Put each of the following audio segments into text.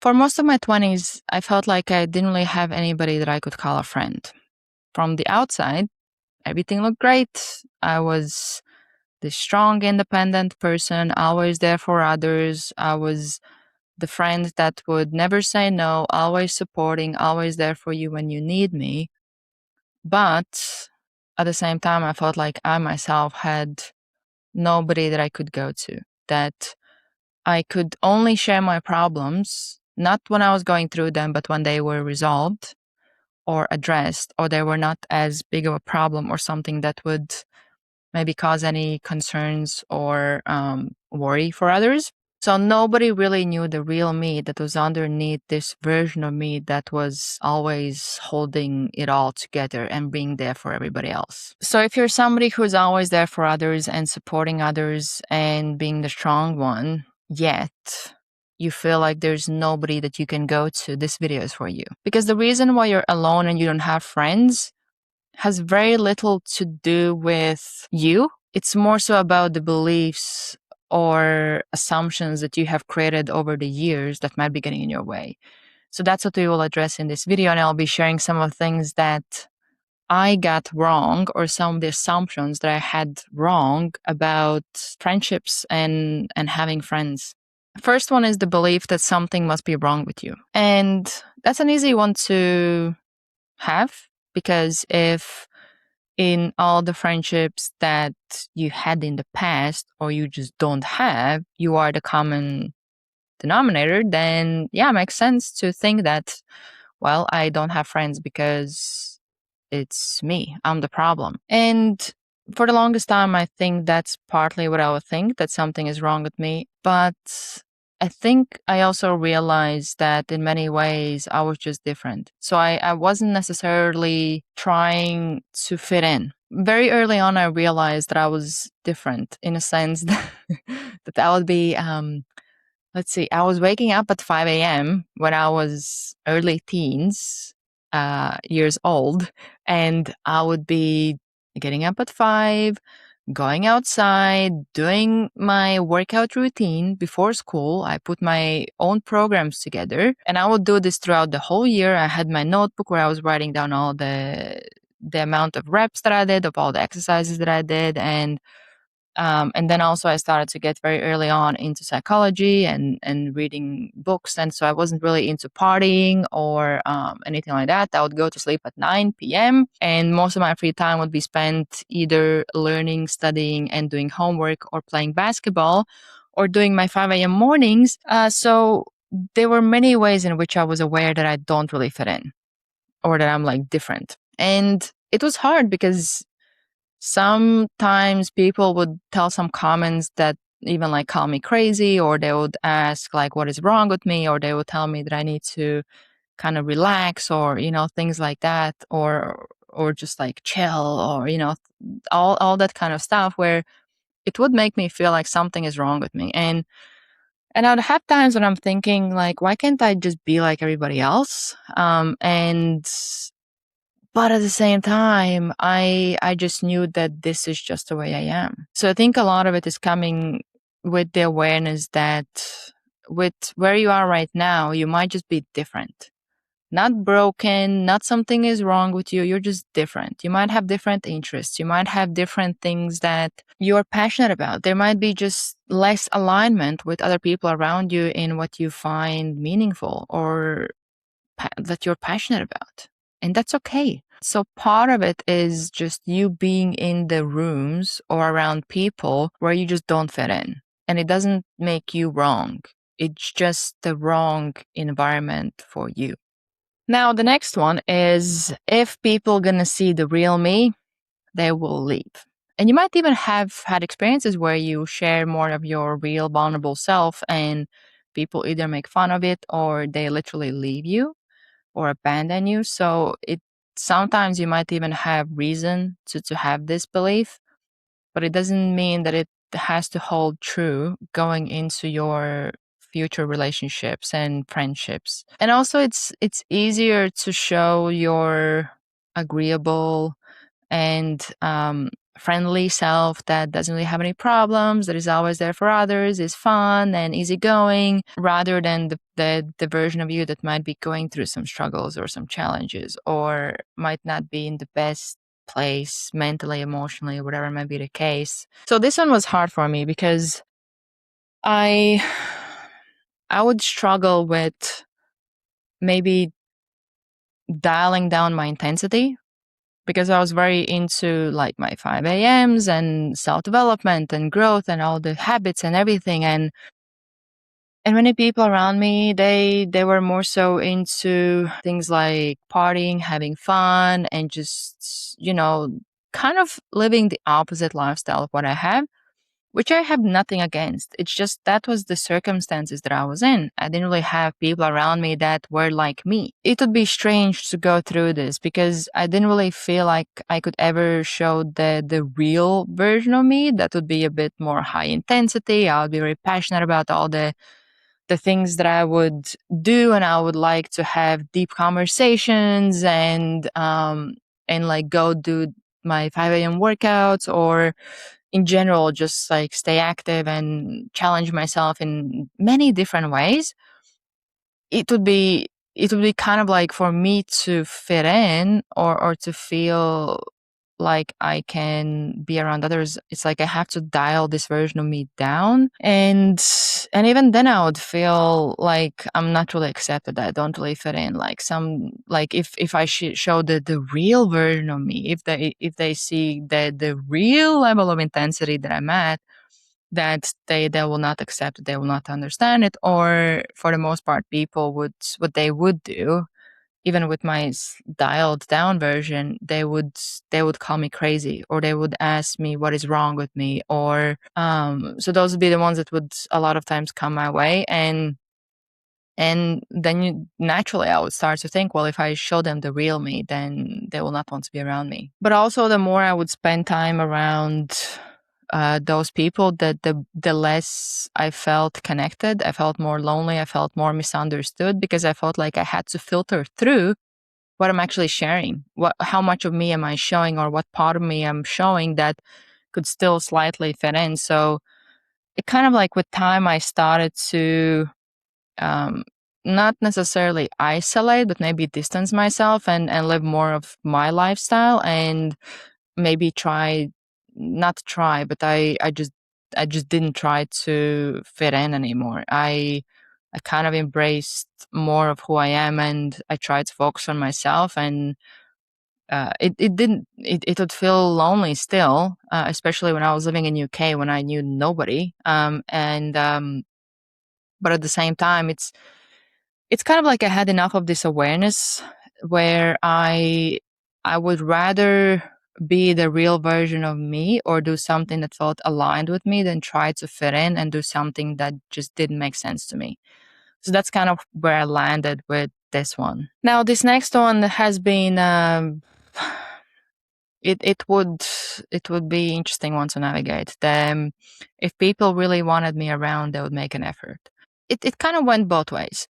For most of my 20s, I felt like I didn't really have anybody that I could call a friend. From the outside, everything looked great. I was this strong, independent person, always there for others. I was the friend that would never say no, always supporting, always there for you when you need me. But at the same time, I felt like I myself had nobody that I could go to, that I could only share my problems, not when I was going through them, but when they were resolved or addressed, or they were not as big of a problem or something that would maybe cause any concerns or worry for others. So nobody really knew the real me that was underneath this version of me that was always holding it all together and being there for everybody else. So if you're somebody who's always there for others and supporting others and being the strong one, yet you feel like there's nobody that you can go to, this video is for you. Because the reason why you're alone and you don't have friends has very little to do with you. It's more so about the beliefs or assumptions that you have created over the years that might be getting in your way. So that's what we will address in this video, and I'll be sharing some of the things that I got wrong or some of the assumptions that I had wrong about friendships and having friends. First one is the belief that something must be wrong with you. And that's an easy one to have, because if in all the friendships that you had in the past or you just don't have, you are the common denominator, then yeah, it makes sense to think that, well, I don't have friends because it's me. I'm the problem. And for the longest time, I think that's partly what I would think, that something is wrong with me. But I think I also realized that in many ways I was just different. So I wasn't necessarily trying to fit in. Very early on, I realized that I was different in a sense that, that I would be, let's see, I was waking up at 5 a.m. when I was early teens, years old, and I would be getting up at 5, going outside, doing my workout routine before school. I put my own programs together, and I would do this throughout the whole year. I had my notebook where I was writing down all the amount of reps that I did, of all the exercises that I did, and then also I started to get very early on into psychology and reading books. And so I wasn't really into partying or anything like that. I would go to sleep at 9 p.m. and most of my free time would be spent either learning, studying, and doing homework, or playing basketball, or doing my 5 a.m. mornings. So there were many ways in which I was aware that I don't really fit in, or that I'm like different. And it was hard because sometimes people would tell some comments that even like call me crazy, or they would ask like what is wrong with me, or they would tell me that I need to kind of relax, or things like that, or just like chill, or all that kind of stuff, where it would make me feel like something is wrong with me. And I'd have times when I'm thinking like, why can't I just be like everybody else? But at the same time, I just knew that this is just the way I am. So I think a lot of it is coming with the awareness that with where you are right now, you might just be different. Not broken, not something is wrong with you. You're just different. You might have different interests. You might have different things that you're passionate about. There might be just less alignment with other people around you in what you find meaningful or that you're passionate about. And that's okay. So part of it is just you being in the rooms or around people where you just don't fit in. And it doesn't make you wrong. It's just the wrong environment for you. Now, the next one is, if people gonna see the real me, they will leave. And you might even have had experiences where you share more of your real vulnerable self and people either make fun of it or they literally leave you or abandon you. So sometimes you might even have reason to have this belief, but it doesn't mean that it has to hold true going into your future relationships and friendships. And also it's easier to show your agreeable and friendly self that doesn't really have any problems, that is always there for others, is fun and easygoing, rather than the version of you that might be going through some struggles or some challenges, or might not be in the best place mentally, emotionally, whatever might be the case. So this one was hard for me because I I would struggle with maybe dialing down my intensity, because I was very into like my 5 a.m.s and self-development and growth and all the habits and everything. And many people around me, they were more so into things like partying, having fun, and just, kind of living the opposite lifestyle of what I have, which I have nothing against. It's just that was the circumstances that I was in. I didn't really have people around me that were like me. It would be strange to go through this because I didn't really feel like I could ever show the real version of me that would be a bit more high intensity. I would be very passionate about all the things that I would do, and I would like to have deep conversations and like go do my 5 a.m. workouts, or in general just like stay active and challenge myself in many different ways. It would be kind of like, for me to fit in, or to feel like I can be around others, it's like I have to dial this version of me down. And even then I would feel like I'm not really accepted. I don't really fit in. Like if I show the real version of me, if they see the real level of intensity that I'm at, that they will not accept it, they will not understand it, or for the most part, people would, what they would do, even with my dialed down version, they would call me crazy, or they would ask me what is wrong with me, or so those would be the ones that would a lot of times come my way. And then naturally I would start to think, well, if I show them the real me, then they will not want to be around me. But also, the more I would spend time around those people, the less I felt connected. I felt more lonely. I felt more misunderstood, because I felt like I had to filter through what I'm actually sharing. How much of me am I showing, or what part of me I'm showing that could still slightly fit in. So it kind of like, with time, I started to um, not necessarily isolate, but maybe distance myself, and live more of my lifestyle, and maybe not try, but I just didn't try to fit in anymore. I kind of embraced more of who I am, and I tried to focus on myself. And it would feel lonely still, especially when I was living in UK, when I knew nobody. But at the same time, it's kind of like I had enough of this awareness, where I would rather be the real version of me, or do something that felt aligned with me, than try to fit in and do something that just didn't make sense to me. So that's kind of where I landed with this one. Now, this next one has been it would be interesting one to navigate. If people really wanted me around, they would make an effort. It kind of went both ways.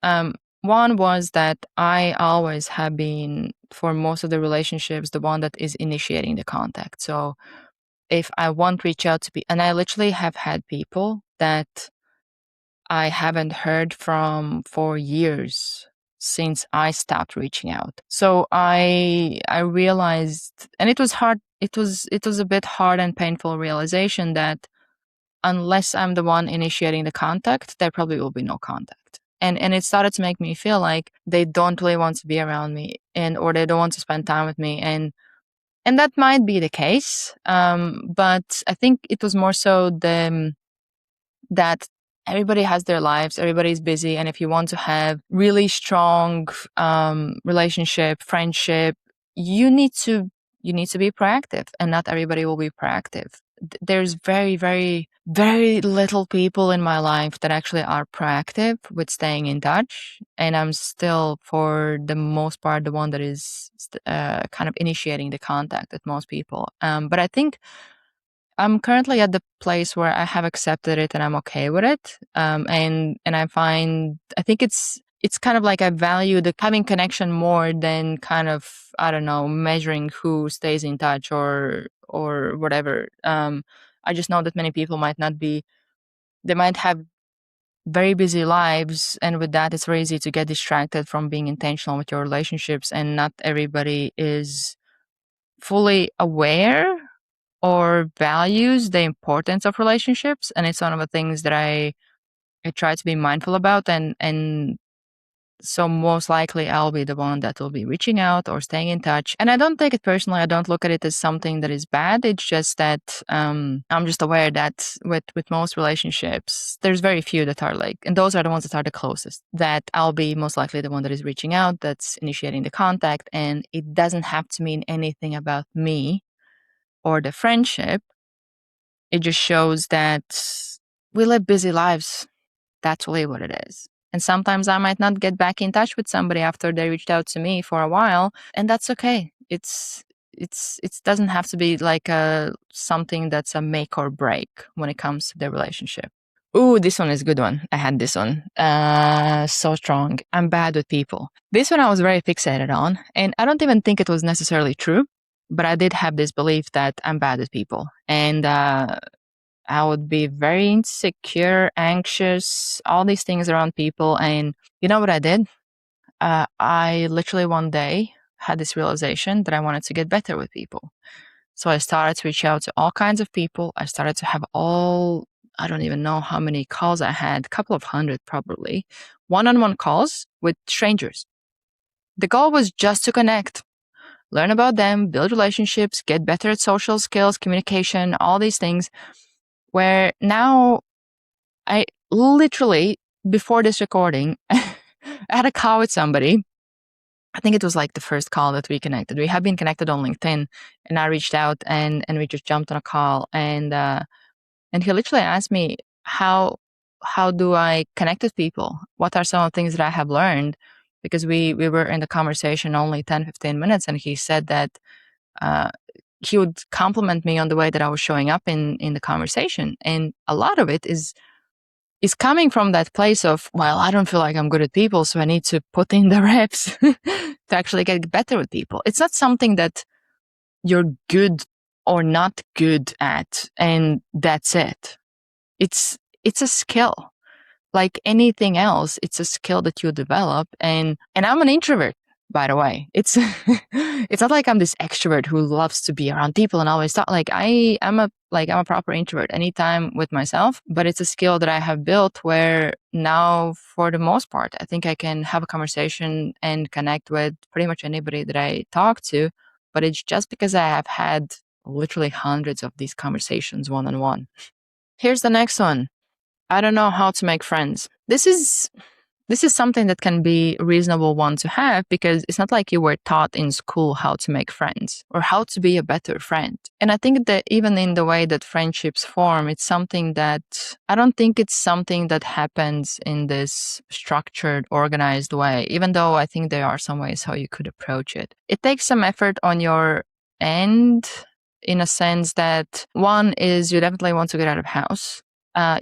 One was that I always have been, for most of the relationships, the one that is initiating the contact. So if I want to reach out to and I literally have had people that I haven't heard from for years, since I stopped reaching out. So I realized, and it was hard. It was a bit hard and painful realization, that unless I'm the one initiating the contact, there probably will be no contact. And it started to make me feel like they don't really want to be around me, or they don't want to spend time with me. And that might be the case. But I think it was more so that everybody has their lives, everybody's busy, and if you want to have really strong relationship, friendship, you need to be proactive, and not everybody will be proactive. There's very, very, very little people in my life that actually are proactive with staying in touch, and I'm still, for the most part, the one that is kind of initiating the contact with most people. But I think I'm currently at the place where I have accepted it, and I'm okay with it. And I think it's it's kind of like I value the having connection more than kind of, I don't know, measuring who stays in touch or whatever. I just know that many people might not be, they might have very busy lives, and with that it's very easy to get distracted from being intentional with your relationships, and not everybody is fully aware or values the importance of relationships. And it's one of the things that I try to be mindful about, and so most likely I'll be the one that will be reaching out or staying in touch. And I don't take it personally. I don't look at it as something that is bad. It's just that I'm just aware that with most relationships, there's very few that are like, and those are the ones that are the closest, that I'll be most likely the one that is reaching out, that's initiating the contact. And it doesn't have to mean anything about me or the friendship. It just shows that we live busy lives. That's really what it is. And sometimes I might not get back in touch with somebody after they reached out to me for a while, and that's okay. It doesn't have to be like something that's a make or break when it comes to the relationship. Ooh, this one is a good one. I had this one. So strong. I'm bad with people. This one I was very fixated on, and I don't even think it was necessarily true, but I did have this belief that I'm bad with people. And I would be very insecure, anxious, all these things around people. And you know what I did? I literally one day had this realization that I wanted to get better with people. So I started to reach out to all kinds of people. I started to have I don't even know how many calls I had, a couple of hundred probably, one-on-one calls with strangers. The goal was just to connect, learn about them, build relationships, get better at social skills, communication, all these things. Where now I literally, before this recording, I had a call with somebody. I think it was like the first call that we connected. We have been connected on LinkedIn, and I reached out and we just jumped on a call, and he literally asked me how do I connect with people? What are some of the things that I have learned? Because we were in the conversation only 10, 15 minutes, and he said that uh, he would compliment me on the way that I was showing up in the conversation. And a lot of it is coming from that place of, well, I don't feel like I'm good at people, so I need to put in the reps to actually get better with people. It's not something that you're good or not good at, and that's it. It's a skill. Like anything else, it's a skill that you develop. And I'm an introvert, by the way. It's it's not like I'm this extrovert who loves to be around people and always talk. Like I'm a proper introvert anytime with myself, but it's a skill that I have built where now, for the most part, I think I can have a conversation and connect with pretty much anybody that I talk to. But it's just because I have had literally hundreds of these conversations one-on-one. Here's the next one. I don't know how to make friends. This is something that can be a reasonable one to have, because it's not like you were taught in school how to make friends or how to be a better friend. And I think that even in the way that friendships form, it's something that I don't think it's something that happens in this structured, organized way, even though I think there are some ways how you could approach it. It takes some effort on your end, in a sense that one is you definitely want to get out of house.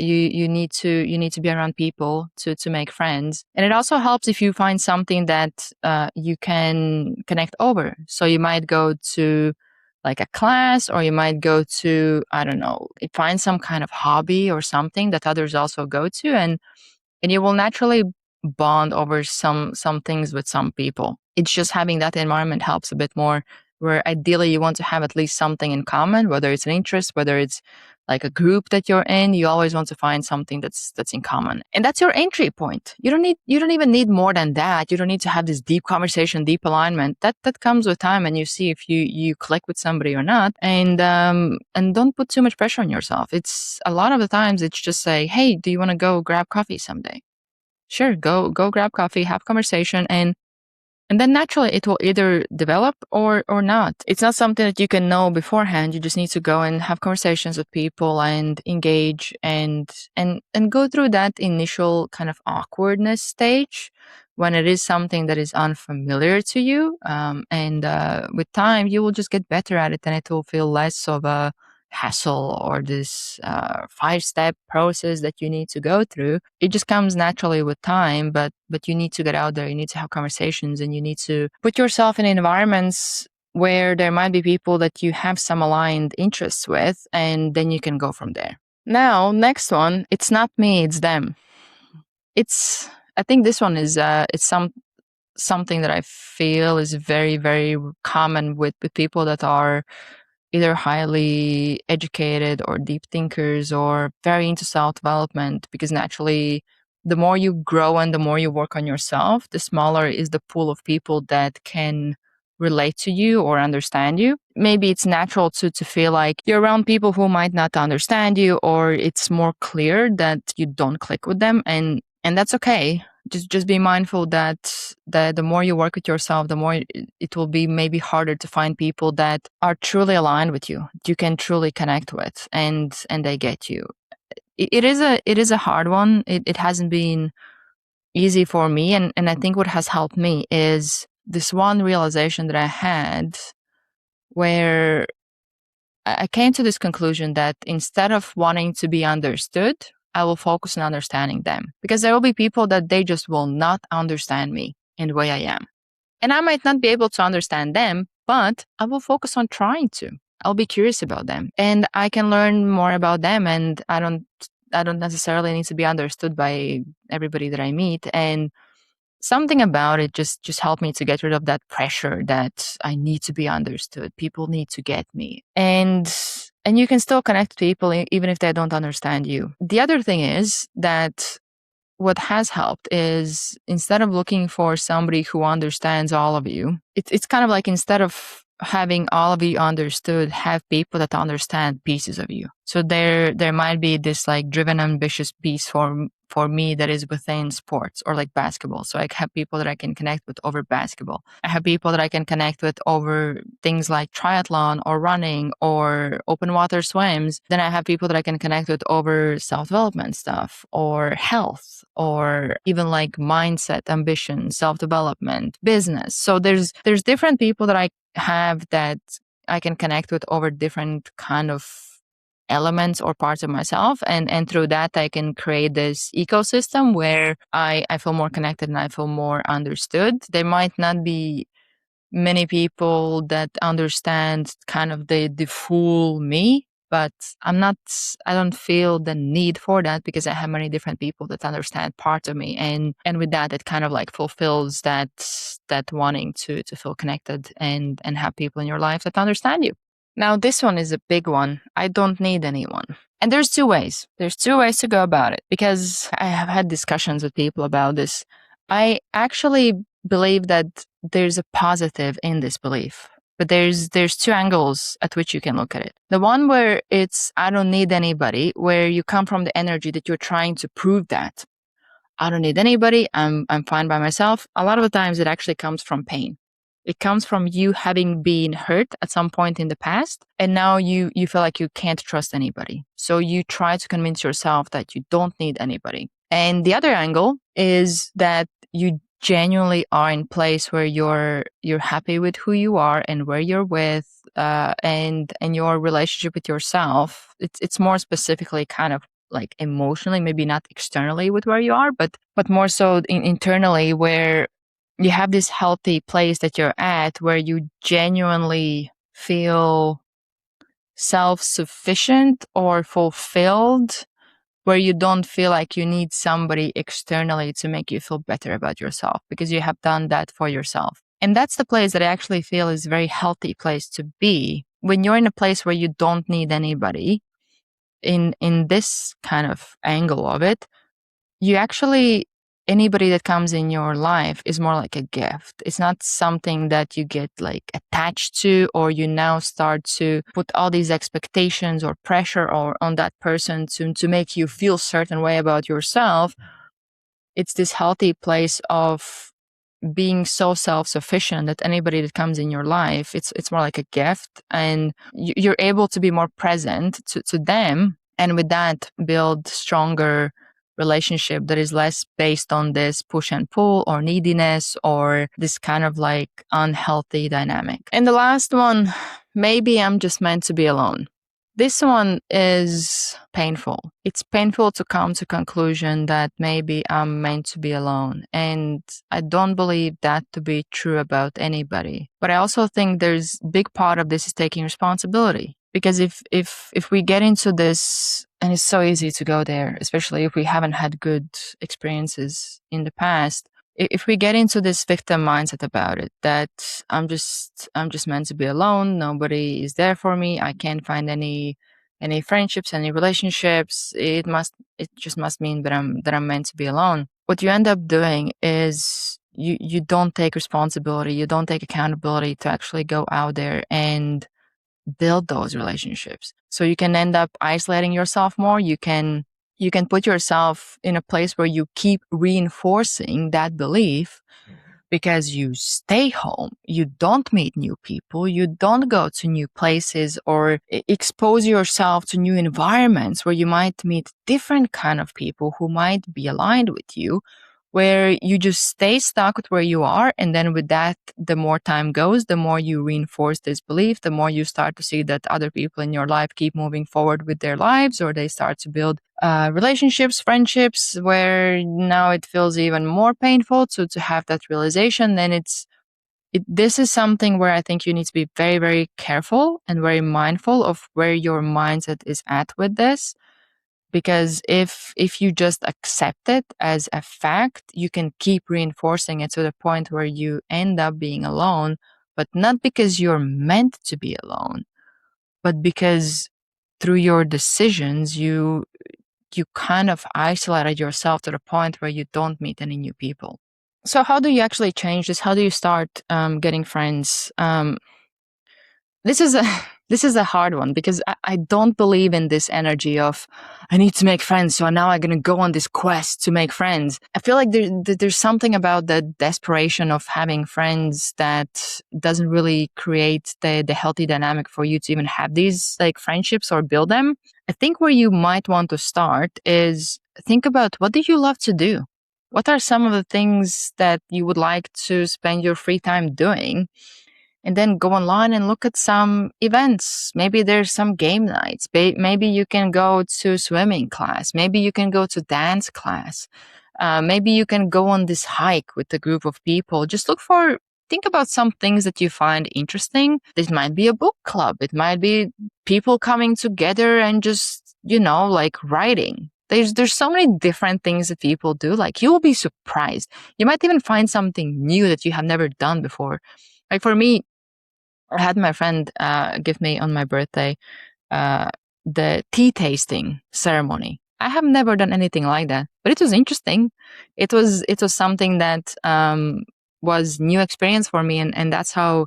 You need to be around people to make friends, and it also helps if you find something that you can connect over. So you might go to like a class, or you might go to, I don't know, find some kind of hobby or something that others also go to, and you will naturally bond over some things with some people. It's just having that environment helps a bit more, where ideally you want to have at least something in common, whether it's an interest, whether it's like a group that you're in. You always want to find something that's in common, and that's your entry point. You don't even need more than that. You don't need to have this deep conversation, deep alignment. That comes with time, and you see if you click with somebody or not. And don't put too much pressure on yourself. It's a lot of the times it's just say, hey, do you want to go grab coffee someday? Sure, go grab coffee, have conversation, and then naturally it will either develop or not. It's not something that you can know beforehand. You just need to go and have conversations with people and engage and go through that initial kind of awkwardness stage when it is something that is unfamiliar to you. And with time, you will just get better at it, and it will feel less of a hassle or this 5-step process that you need to go through. It just comes naturally with time, but you need to get out there, you need to have conversations, and you need to put yourself in environments where there might be people that you have some aligned interests with, and then you can go from there. Now, next one, it's not me, it's them. I think this one is it's something that I feel is very, very common with people that are either highly educated or deep thinkers or very into self-development, because naturally the more you grow and the more you work on yourself, the smaller is the pool of people that can relate to you or understand you. Maybe it's natural to feel like you're around people who might not understand you, or it's more clear that you don't click with them, and that's okay. Just be mindful that the more you work with yourself, the more it will be maybe harder to find people that are truly aligned with you, you can truly connect with, and they get you. It is a hard one. It hasn't been easy for me, and I think what has helped me is this one realization that I had, where I came to this conclusion that instead of wanting to be understood, I will focus on understanding them, because there will be people that they just will not understand me in the way I am. And I might not be able to understand them, but I will focus on trying to. I'll be curious about them and I can learn more about them, and I don't necessarily need to be understood by everybody that I meet. And something about it just helped me to get rid of that pressure that I need to be understood. People need to get me. And you can still connect with people even if they don't understand you. The other thing is that what has helped is, instead of looking for somebody who understands all of you, it's kind of like, instead of having all of you understood, have people that understand pieces of you. So there might be this like driven, ambitious piece for me that is within sports or like basketball. So I have people that I can connect with over basketball. I have people that I can connect with over things like triathlon or running or open water swims. Then I have people that I can connect with over self-development stuff or health or even like mindset, ambition, self-development, business. So there's different people that I have that I can connect with over different kind of elements or parts of myself, and through that I can create this ecosystem where I feel more connected and I feel more understood. There might not be many people that understand kind of the full me, but I don't feel the need for that, because I have many different people that understand parts of me, and with that it kind of like fulfills that wanting to feel connected and have people in your life that understand you. Now, this one is a big one. I don't need anyone. And there's two ways. There's two ways to go about it, because I have had discussions with people about this. I actually believe that there's a positive in this belief, but there's two angles at which you can look at it. The one where it's I don't need anybody, where you come from the energy that you're trying to prove that I don't need anybody, I'm fine by myself. A lot of the times it actually comes from pain. It comes from you having been hurt at some point in the past, and now you feel like you can't trust anybody. So you try to convince yourself that you don't need anybody. And the other angle is that you genuinely are in place where you're happy with who you are and where you're with, and your relationship with yourself. It's more specifically kind of like emotionally, maybe not externally with where you are, but more so internally, where you have this healthy place that you're at where you genuinely feel self-sufficient or fulfilled, where you don't feel like you need somebody externally to make you feel better about yourself, because you have done that for yourself. And that's the place that I actually feel is a very healthy place to be. When you're in a place where you don't need anybody, in this kind of angle of it, you actually, anybody that comes in your life is more like a gift. It's not something that you get like attached to, or you now start to put all these expectations or pressure or on that person to make you feel certain way about yourself. It's this healthy place of being so self-sufficient that anybody that comes in your life, it's more like a gift, and you're able to be more present to them, and with that build stronger relationship that is less based on this push and pull or neediness or this kind of like unhealthy dynamic. And the last one, maybe I'm just meant to be alone. This one is painful. It's painful to come to conclusion that maybe I'm meant to be alone. And I don't believe that to be true about anybody. But I also think there's big part of this is taking responsibility. Because if we get into this, and it's so easy to go there, especially if we haven't had good experiences in the past, if we get into this victim mindset about it, that I'm just meant to be alone, nobody is there for me, I can't find any friendships, any relationships, it just must mean that I'm meant to be alone. What you end up doing is you don't take responsibility, you don't take accountability to actually go out there and build those relationships. So you can end up isolating yourself more. You can put yourself in a place where you keep reinforcing that belief because you stay home, you don't meet new people, you don't go to new places or expose yourself to new environments where you might meet different kind of people who might be aligned with you, where you just stay stuck with where you are. And then with that, the more time goes, the more you reinforce this belief, the more you start to see that other people in your life keep moving forward with their lives, or they start to build relationships, friendships, where now it feels even more painful to have that realization. Then this is something where I think you need to be very, very careful and very mindful of where your mindset is at with this. Because if you just accept it as a fact, you can keep reinforcing it to the point where you end up being alone, but not because you're meant to be alone, but because through your decisions, you kind of isolated yourself to the point where you don't meet any new people. So how do you actually change this? How do you start getting friends? This is a this is a hard one because I don't believe in this energy of I need to make friends, so now I'm gonna go on this quest to make friends. I feel like there's something about the desperation of having friends that doesn't really create the healthy dynamic for you to even have these like friendships or build them. I think where you might want to start is think about, what do you love to do? What are some of the things that you would like to spend your free time doing? And then go online and look at some events. Maybe there's some game nights. Maybe you can go to swimming class. Maybe you can go to dance class. Maybe you can go on this hike with a group of people. Just think about some things that you find interesting. This might be a book club. It might be people coming together and just, like writing. There's so many different things that people do. Like, you will be surprised. You might even find something new that you have never done before. Like for me, I had my friend give me on my birthday the tea tasting ceremony. I have never done anything like that, but it was interesting. It was something that was new experience for me, and that's how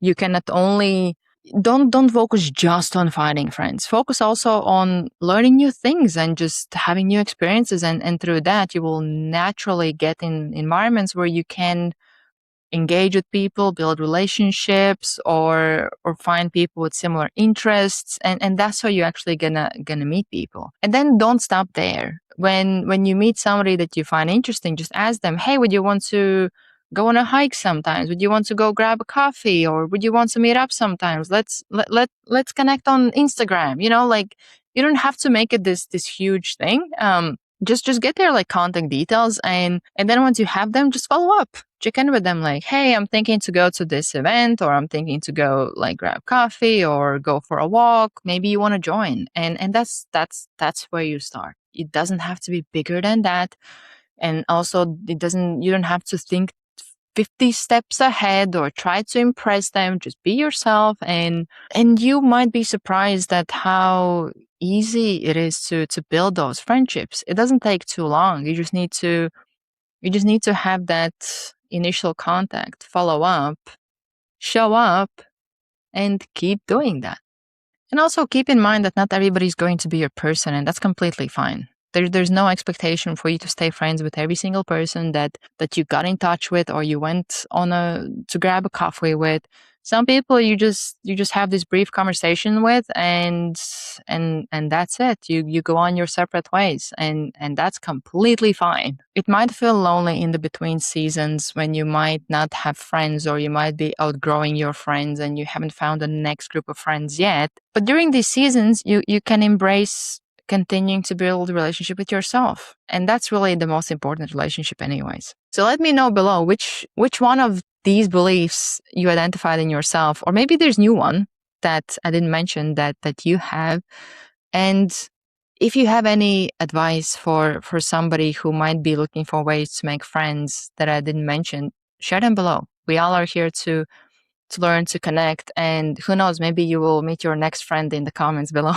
you can not only don't focus just on finding friends. Focus also on learning new things and just having new experiences, and through that you will naturally get in environments where you can engage with people, build relationships, or find people with similar interests, and that's how you're actually gonna meet people. And then don't stop there. When you meet somebody that you find interesting, just ask them, hey, would you want to go on a hike sometimes? Would you want to go grab a coffee, or would you want to meet up sometimes? Let's connect on Instagram. Like, you don't have to make it this huge thing. Just get their like contact details, and then once you have them, just follow up, check in with them, like, hey, I'm thinking to go to this event, or I'm thinking to go like grab coffee or go for a walk, maybe you want to join. And that's where you start. It doesn't have to be bigger than that, and also you don't have to think 50 steps ahead or try to impress them. Just be yourself, and you might be surprised at how easy it is to build those friendships. It doesn't take too long. You just need to have that initial contact, follow up, show up, and keep doing that. And also keep in mind that not everybody's going to be your person, and that's completely fine. There's no expectation for you to stay friends with every single person that you got in touch with or you went on to grab a coffee with. Some people you just have this brief conversation with, and that's it. You go on your separate ways, and that's completely fine. It might feel lonely in the between seasons when you might not have friends, or you might be outgrowing your friends and you haven't found the next group of friends yet. But during these seasons, you can embrace continuing to build a relationship with yourself, and that's really the most important relationship anyways. So let me know below which one of these beliefs you identified in yourself, or maybe there's new one that I didn't mention that you have. And if you have any advice for somebody who might be looking for ways to make friends that I didn't mention, share them below. We all are here to learn, to connect, and who knows, maybe you will meet your next friend in the comments below.